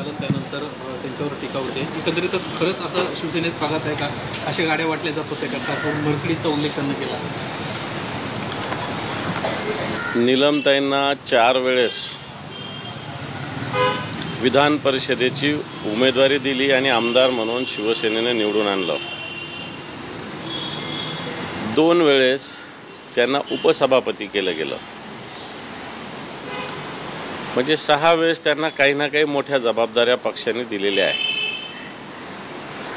झालं त्यानंतर त्यांच्यावर टीका होते. एकंदरीतच खरंच असं शिवसेनेत प्रगत आहे का, अशा गाड्या वाटल्या जात होत्या का, त्यातून मर्सिडीजचा उल्लेख त्यांना केला? नीलमताईंना 4 वेळेस विधान परिषदेची उमेदवारी दिली आणि आमदार म्हणून शिवसेनेने निवडून आणलं. 2 वेळेस त्यांना उपसभापती केलं गेलं. म्हणजे 6 वेळेस त्यांना काही ना काही मोठ्या जबाबदाऱ्या पक्षाने दिलेल्या आहे.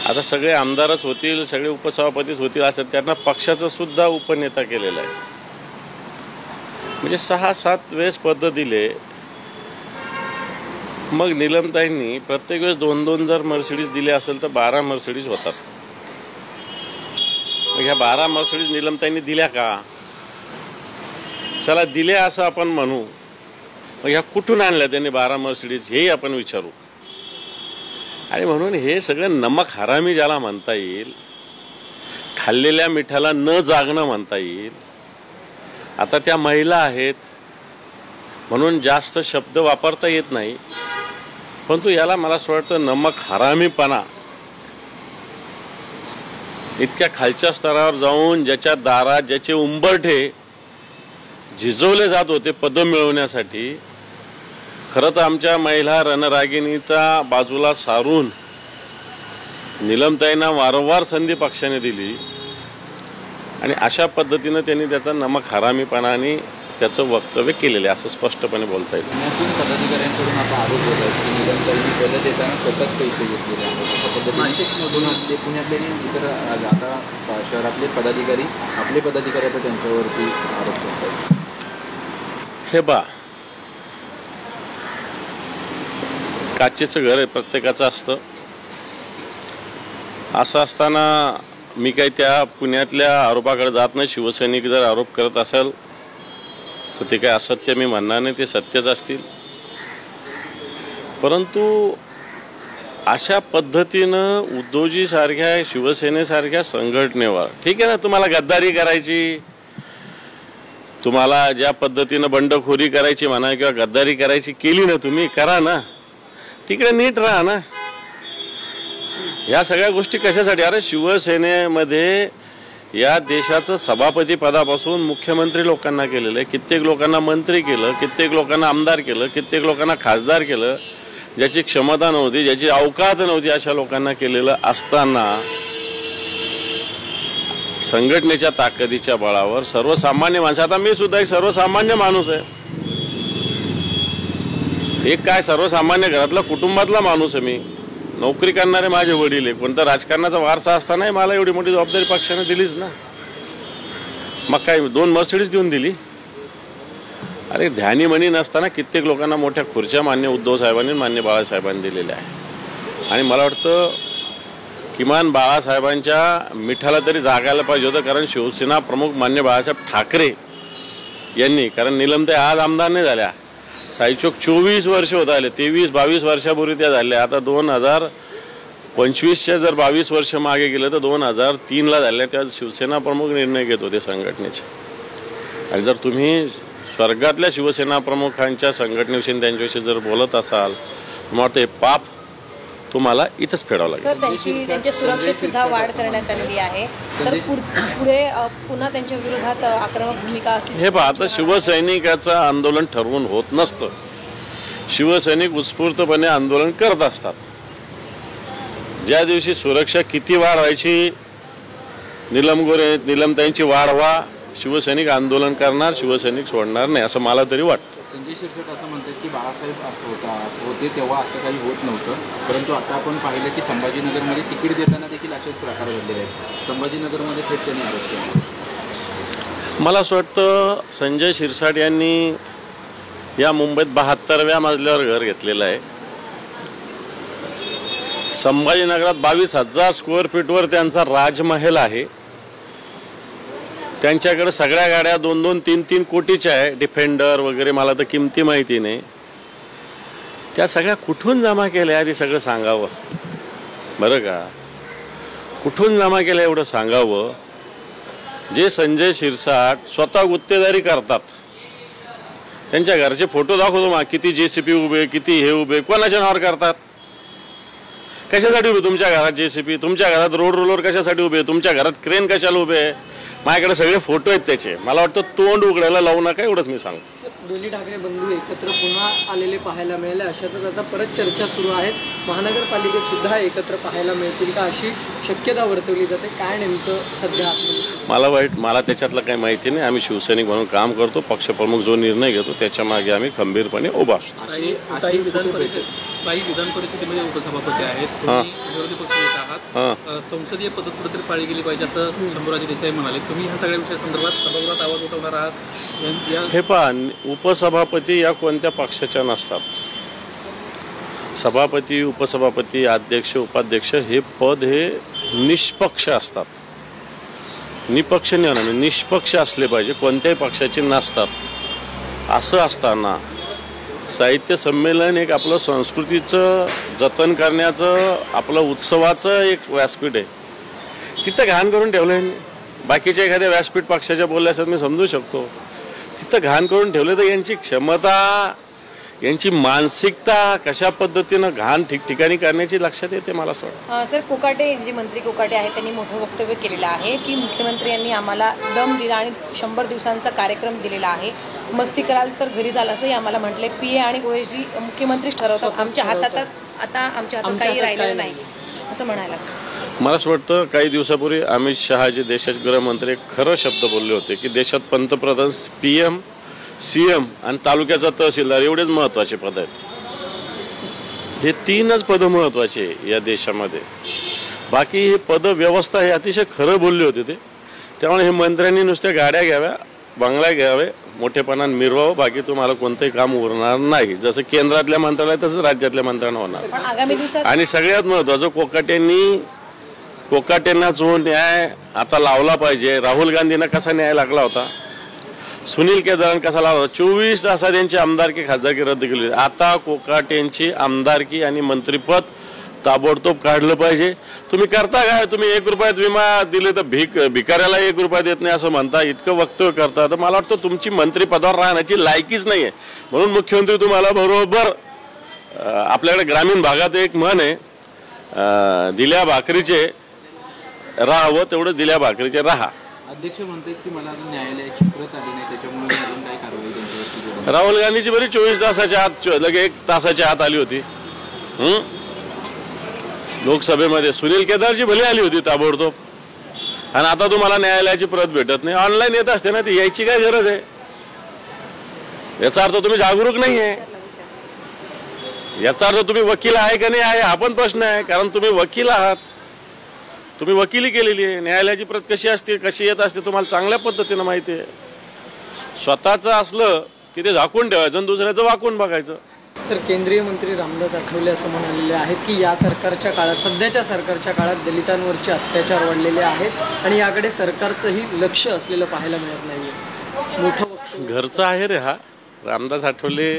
आता सगळे आमदारच होतील, सगळे उपसभापतीच होतील असं त्यांना पक्षाचं सुद्धा उपनेता केलेलं आहे. म्हणजे 6-7 वेळेस पद दिले. मग नीलमताईंनी प्रत्येक वेळेस 2-2 जर मर्सिडीज दिले असेल तर 12 मर्सिडीज होतात. मग ह्या 12 मर्सिडीज नीलमताईंनी दिल्या का? चला दिल्या असं आपण म्हणू. मग ह्या कुठून आणल्या त्यांनी 12 मर्सिडीज हेही आपण विचारू. आणि म्हणून हे सगळं नमक हरामी ज्याला म्हणता येईल, खाल्लेल्या मिठाला न जागणं म्हणता येईल. आता त्या महिला आहेत म्हणून जास्त शब्द वापरता येत नाही, परंतु याला मला असं वाटतं नमक हरामीपणा इतक्या खालच्या स्तरावर जाऊन ज्याच्या दारात ज्याचे उंबरठे झिजवले जात होते पद मिळवण्यासाठी, खरं तर आमच्या महिला रणरागिणीचा बाजूला सारून नीलमताईंना वारंवार संधी पक्षाने दिली आणि अशा पद्धतीनं त्यांनी त्याचा नमक हरामीपणाने त्याचं वक्तव्य केलेलं आहे असं स्पष्टपणे बोलता येईल. पुण्यातून पदाधिकाऱ्यांकडून आता आरोप होत आहे की नीलमताईंनी पद देताना स्वतःच पैसे घेतलेले आहेत. नाशिकमधून पुण्यातले इतर आता शहरातले पदाधिकारी आपले पदाधिकारी आता त्यांच्यावरती आरोप करत आहेत. हे बा, काचेचं घर आहे, प्रत्येकाचं असतं. असं असताना मी काही त्या पुण्यातल्या आरोपाकडे जात नाही. शिवसैनिक जर आरोप करत असेल तर ते काय असत्य मी म्हणणार नाही, ते सत्यच असतील. परंतु अशा पद्धतीनं उद्धवजीसारख्या शिवसेनेसारख्या संघटनेवर, ठीक आहे ना, तुम्हाला गद्दारी करायची, तुम्हाला ज्या पद्धतीनं बंडखोरी करायची म्हणा किंवा गद्दारी करायची केली ना, तुम्ही करा ना, तिकडे नीट राहा ना. ह्या सगळ्या गोष्टी कशासाठी? अरे शिवसेनेमध्ये या देशाचं सभापती पदापासून मुख्यमंत्री लोकांना केलेलं आहे, कित्येक लोकांना मंत्री केलं, कित्येक लोकांना आमदार केलं, कित्येक लोकांना खासदार केलं. ज्याची क्षमता नव्हती, ज्याची अवकात नव्हती, अशा लोकांना केलेलं असताना संघटनेच्या ताकदीच्या बळावर सर्वसामान्य माणसं, आता मी सुद्धा एक सर्वसामान्य माणूस आहे, एक काय सर्वसामान्य घरातला कुटुंबातला माणूस आहे. मी नोकरी करणारे माझे वडील आहे. कोणता राजकारणाचा वारसा असतानाही मला एवढी मोठी जबाबदारी पक्षाने दिलीच ना. मग काय 2 मर्सिडीज देऊन दिली? अरे ध्यानीमनी नसताना कित्येक लोकांना मोठ्या खुर्च्या मान्य उद्धव साहेबांनी मान्य बाळासाहेबांनी दिलेल्या आहे. आणि मला वाटतं किमान बाळासाहेबांच्या मिठाला तरी जागायला पाहिजे होतं, कारण शिवसेना प्रमुख मान्य बाळासाहेब ठाकरे यांनी, कारण नीलमताई आज आमदार नाही झाल्या, साईचोक 24 वर्ष होत आले, 23-22 वर्षापूर्वी त्या झाल्या. आता 2025च्या जर 22 वर्ष मागे गेलं तर 2003ला झाल्या. त्या शिवसेना प्रमुख निर्णय घेत होते संघटनेचे. आणि जर तुम्ही स्वर्गातल्या शिवसेना प्रमुखांच्या संघटनेविषयी त्यांच्याविषयी जर बोलत असाल तर मला वाटतं हे पाप तुम्हाला इथंच फेडावं लागेल. त्यांच्या सुरक्षेत सुद्धा वाढ करण्यात आलेली आहे, तर पुढे पुन्हा त्यांच्या विरोधात आक्रमक भूमिका असेल. हे पहा, आता शिवसैनिकाचं आंदोलन ठरवून होत नसतं. शिवसैनिक उत्स्फूर्तपणे आंदोलन करत असतात. ज्या दिवशी सुरक्षा किती वाढवायची, नीलमताईंची वाढवा, शिवसैनिक आंदोलन करणार, शिवसैनिक सोडणार नाही असं मला तरी वाटतं. संजय शिरसाट असं म्हणतात की बाळासाहेब असं होते तेव्हा असं काही होत नव्हतं, परंतु आता आपण पाहिलं की संभाजीनगरमध्ये तिकीट देताना देखील असेच प्रकार घडलेले आहेत. संभाजीनगरमध्ये थेट त्यांनी आरोप केला. मला असं वाटतं संजय शिरसाट यांनी या मुंबईत 72व्या मजल्यावर घर घेतलेलं आहे. संभाजीनगरात 22,000 स्क्वेअर फीटवर त्यांचा राजमहल आहे. त्यांच्याकडे सगळ्या गाड्या 2-2, 3-3 कोटीच्या आहे. डिफेंडर वगैरे, मला तर किमती माहिती नाही. त्या सगळ्या कुठून जमा केल्या आधी सगळं सांगावं बरं का. कुठून जमा केल्या एवढं सांगावं. जे संजय शिरसाट स्वतः गुत्तेदारी करतात, त्यांच्या घरचे फोटो दाखवतो, किती JCB उभे, किती हे उभे, कोणाच्या नावावर करतात. कशासाठी उभे तुमच्या घरात JCB, तुमच्या घरात रोड रोलर कशासाठी उभे, तुमच्या घरात क्रेन कशाला उभे आहे? माझ्याकडे सगळे फोटो आहेत त्याचे. मला वाटतं तोंड उघडायला लावू नका एवढंच मी सांगतो. दोन्ही ठाकरे बंधू एकत्र पुन्हा आलेले पाहायला मिळाले. अशातच आता परत चर्चा सुरू आहेत. महानगरपालिकेत सुद्धा एकत्र पाहायला मिळतील का अशी शक्यता वर्तवली जाते. काय नेमकं सध्या मला त्याच्यातलं काही माहिती नाही. आम्ही शिवसैनिक म्हणून काम करतो. पक्षप्रमुख जो निर्णय घेतो त्याच्या मागे आम्ही खंबीरपणे उभा असतो. काही विधान परिषदेमध्ये उपसभापती आहेत, तुम्ही विरोधी पक्षनेते आहात. संसदीय पद्धत कुठेतरी पाळली गेली पाहिजे असं शंभूराजे देसाई म्हणाले. तुम्ही ह्या सगळ्या विषयासंदर्भात सभागृहात आवाज उठवणार आहात. हे पहा, उपसभापती या कोणत्या पक्षाच्या नसतात. सभापती, उपसभापती, अध्यक्ष, उपाध्यक्ष हे पद हे निष्पक्ष असतात. निपक्ष नाही होणार, निष्पक्ष असले पाहिजे, कोणत्याही पक्षाचे नसतात. असं असताना साहित्य संमेलन एक आपलं संस्कृतीचं जतन करण्याचं, आपलं उत्सवाचं एक व्यासपीठ आहे. तिथं घाण करून ठेवलं आहे. बाकीच्या एखाद्या व्यासपीठ पक्षाच्या बोलल्याचं मी समजू शकतो. तिथं घाण करून ठेवलं तर यांची क्षमता, यांची मानसिकता कशा पद्धतीनं घाण ठिकठिकाणी करण्याची लक्षात येते मला असं वाटतं. सर, कोकाटे जे मंत्री कोकाटे आहेत त्यांनी मोठं वक्तव्य केलेलं आहे की मुख्यमंत्री यांनी आम्हाला दम दिला आणि 100 दिवसांचा कार्यक्रम दिलेला आहे. मस्ती कराल तर घरी जाल असंही आम्हाला म्हटलंय. PA आणि OSG मुख्यमंत्रीच ठरवतात. आमच्या हातात काही राहिलेलं नाही असं म्हणायला. मला असं वाटतं काही दिवसापूर्वी अमित शहा जे देशाचे गृहमंत्री खरं शब्द बोलले होते की देशात पंतप्रधान, PM, CM आणि तालुक्याचा तहसीलदार एवढेच महत्त्वाचे पद आहेत. हे 3च पदं महत्त्वाचे या देशामध्ये. बाकी हे पद व्यवस्था हे अतिशय खरं बोलले होते ते. त्यामुळे हे मंत्र्यांनी नुसत्या गाड्या घ्याव्या, बंगला घ्यावे, मोठेपणाने मिरवावं, बाकी तुम्हाला कोणतंही काम उरणार नाही. जसं केंद्रातल्या मंत्र्याला तसंच राज्यातल्या मंत्र्यांना होणार. आणि सगळ्यात महत्त्वाचं कोकाटेंना जो न्याय आता लावला पाहिजे. राहुल गांधींना कसा न्याय लागला होता, सुनील केदारन कसा लावला होता. 24 तासात त्यांची आमदारकी खासदारकी रद्द केली. आता कोकाटेंची आमदारकी आणि मंत्रिपद ताबडतोब काढलं पाहिजे. तुम्ही करता काय? तुम्ही 1 रुपयात विमा दिले तर भिकाऱ्याला 1 रुपया देत नाही असं म्हणता, इतकं वक्तव्य करता. तर मला वाटतं तुमची मंत्रिपदावर राहण्याची लायकीच नाही आहे. म्हणून मुख्यमंत्री तुम्हाला बरोबर, आपल्याकडे ग्रामीण भागात एक म्हण आहे, दिल्या भाकरीचे राहावं तेवढं दिल्या भाकरीचे राहा. अध्यक्ष म्हणतात की मला न्यायालयाची प्रत आली नाही, त्याच्यामुळे अजून काय कारवाई त्यांच्यावरती. राहुल गांधीची बरी 24 तासाच्या आत, लगे 1 तासाच्या आत आली होती लोकसभेमध्ये. सुनील केदारची भली आली होती ताबडतोब. आणि आता तुम्हाला न्यायालयाची प्रत भेटत नाही. ऑनलाईन येत असते ना, ती यायची काय गरज आहे? याचा अर्थ तुम्ही जागरूक नाही आहे. याचा अर्थ तुम्ही वकील आहे का नाही आहे हा पण प्रश्न आहे. कारण तुम्ही वकील आहात, तुम्ही वकिली केलेली आहे. न्यायालयाची प्रत कशी असते, कशी येत असते तुम्हाला चांगल्या पद्धतीनं माहिती आहे. स्वतःचं असलं की ते झाकून ठेवायचं आणि दुसऱ्याचं वाकून बघायचं. सर, केंद्रीय मंत्री रामदास आठवले असं म्हणालेले आहेत की या सरकारच्या काळात, सध्याच्या सरकारच्या काळात दलितांवरचे अत्याचार वाढलेले आहेत आणि याकडे सरकारचंही लक्ष असलेलं पाहायला मिळत नाहीये. मोठं घरचं आहे रे हा. रामदास आठवले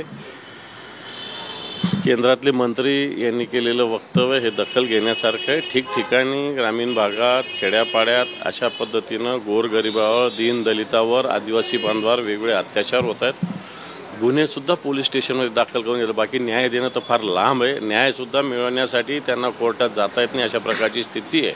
केंद्रातले मंत्री यांनी केलेलं वक्तव्य हे दखल घेण्यासारखं आहे. ठिकठिकाणी ग्रामीण भागात, खेड्यापाड्यात अशा पद्धतीनं गोरगरिबावर, दीन दलितावर, आदिवासी बांधवावर वेगवेगळे अत्याचार होत आहेत. गुन्हेसुद्धा पोलीस स्टेशनमध्ये दाखल करून घेतलं. बाकी न्याय देणं तर फार लांब आहे. न्यायसुद्धा मिळवण्यासाठी त्यांना कोर्टात जाता येत नाही अशा प्रकारची स्थिती आहे.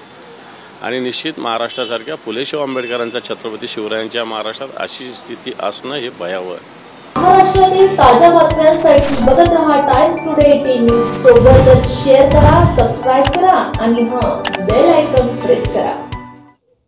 आणि निश्चित महाराष्ट्रासारख्या फुले शाहू आंबेडकरांच्या, छत्रपती शिवरायांच्या महाराष्ट्रात अशी स्थिती असणं हे भयावह आहे. महाराष्ट्रातील ताज्या बातम्यांसाठी बघत रहा टाइम्स टुडे 18 न्यूज. सोबतच शेअर करा, सबस्क्राईब करा आणि